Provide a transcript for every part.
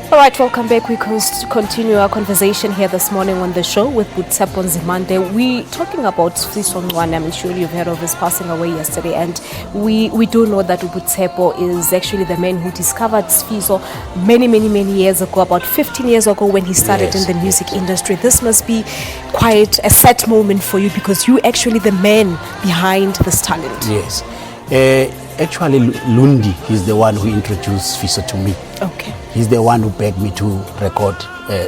All right, welcome back. We continue our conversation here this morning on the show with Tshepo Nzimande. We're talking about Sfiso Ncwane. I'm sure you've heard of his passing away yesterday, and we do know that Tshepo is actually the man who discovered Sfiso many years ago, about 15 years ago when he started in the music industry. This must be quite a sad moment for you because you actually the man behind this talent. Yes. Actually, Lundi is the one who introduced Sfiso to me. Okay. He's the one who begged me to record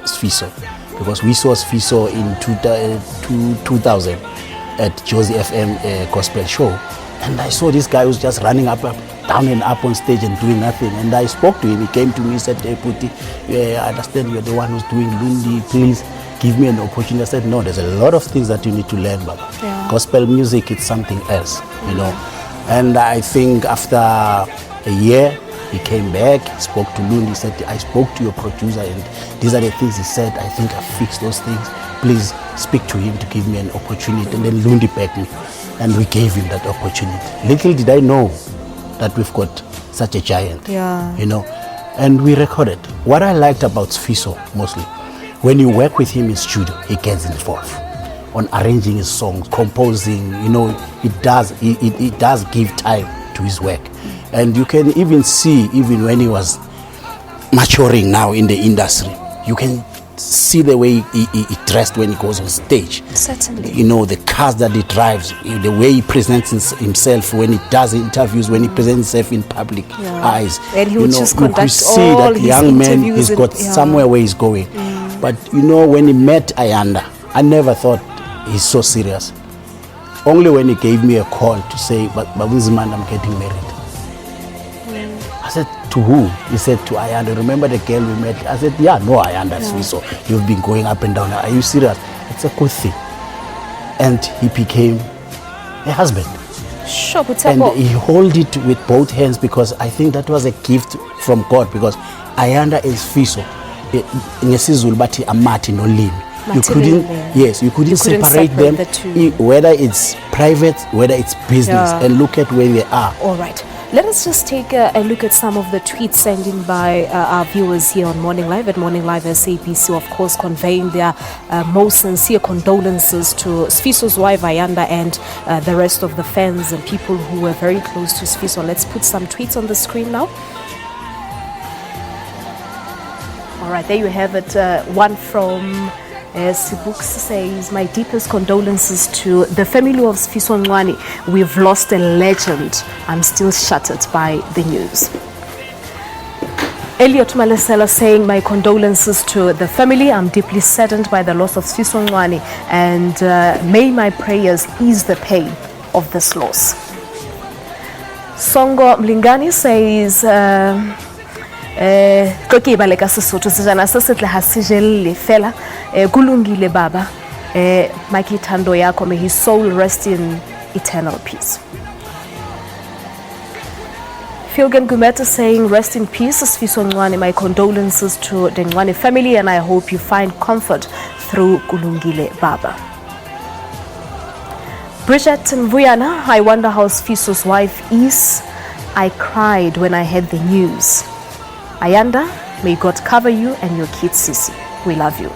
Sfiso because we saw Sfiso in 2000 at Josie FM gospel show, and I saw this guy who was just running up, down and up on stage and doing nothing. And I spoke to him. He came to me and said, "Hey, Puti, I understand you're the one who's doing Lundi. Please give me an opportunity." I said, "No, there's a lot of things that you need to learn, Baba. Yeah. Gospel music, it's something else, you know." And I think after a year, he came back, he spoke to Lundi, he said, "I spoke to your producer and these are the things he said. I think I fixed those things. Please speak to him to give me an opportunity." And then Lundi begged me and we gave him that opportunity. Little did I know that we've got such a giant, you know, and we recorded. What I liked about Sfiso mostly, when you work with him in studio, he gets involved on arranging his songs, composing, you know, it does give time to his work. And you can even see, even when he was maturing now in the industry, you can see the way he dressed when he goes on stage. Certainly. You know, the cars that he drives, the way he presents himself when he does interviews, when he presents himself in public eyes. And he would just you could see all that young man, he's got somewhere where he's going. But you know, when he met Ayanda, I never thought he's so serious. Only when he gave me a call to say, "But Nzimande, I'm getting married." I said, "To who?" He said, "To Ayanda. Remember the girl we met?" I said, "Yeah, no, Ayanda, Sfiso. You've been going up and down. Are you serious?" It's a good thing. And he became a husband. Sure, and he held it with both hands because I think that was a gift from God, because Ayanda is Sfiso. Ngesizulu bathi amathi nolimi. You couldn't separate them, whether it's private, whether it's business, and look at where they are. All right. Let us just take a look at some of the tweets sent in by our viewers here on Morning Live at Morning Live SABC, of course, conveying their most sincere condolences to Sfiso's wife Ayanda and the rest of the fans and people who were very close to Sfiso. Let's put some tweets on the screen now. All right, there you have it. One from Sibux says, "My deepest condolences to the family of Sfiso Ncwane. We've lost a legend. I'm still shattered by the news." Elliot Malesela saying, "My condolences to the family. I'm deeply saddened by the loss of Sfiso Ncwane, and may my prayers ease the pain of this loss." Songo Mlingani says, "Baleka Sesotho sejana se setle ha se jelle fela kulungile baba makithando yakho, may his soul rest in eternal peace." Philgan Gumeta saying, "Rest in peace Sfiso Ncwane, my condolences to the Ncwane family, and I hope you find comfort through kulungile baba." Bridget Mvuyana, "I wonder how Sfiso's wife is. I cried when I heard the news. Ayanda, may God cover you and your kids, Sisi. We love you."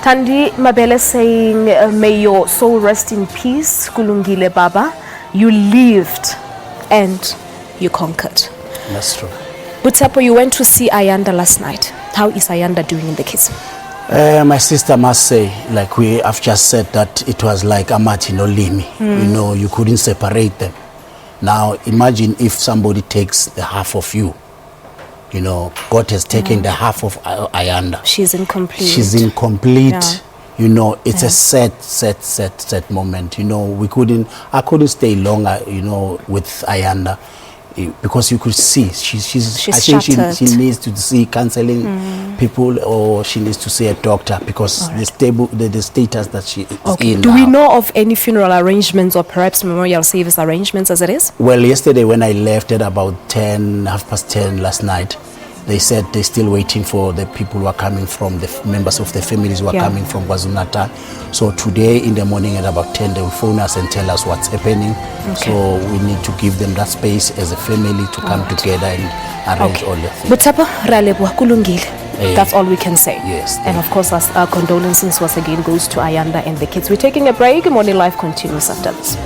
Tandi Mabele saying, "May your soul rest in peace, Kulungile Baba. You lived and you conquered." That's true. Tshepo, you went to see Ayanda last night. How is Ayanda doing in the kids? My sister must say, like I've just said, that it was like Amati no Limi. You know, you couldn't separate them. Now, imagine if somebody takes the half of you. You know, God has taken the half of Ayanda. She's incomplete. You know, it's a sad moment. You know, I couldn't stay longer, you know, with Ayanda. because you could see she's I think shattered. she needs to see counseling people, or she needs to see a doctor, because the status that she is in Do now. we know of any funeral arrangements or perhaps memorial service arrangements as it is? Well, yesterday when I left at about 10:30 last night, they said they're still waiting for the people who are coming from, the members of the families who are coming from KwaZulu-Natal. So today in the morning at about 10, they will phone us and tell us what's happening. So we need to give them that space as a family to come together and arrange all the things. Tshepo, ra leboha, kulungile. That's all we can say. Yes. And of course, our condolences once again goes to Ayanda and the kids. We're taking a break. Morning Live continues after this.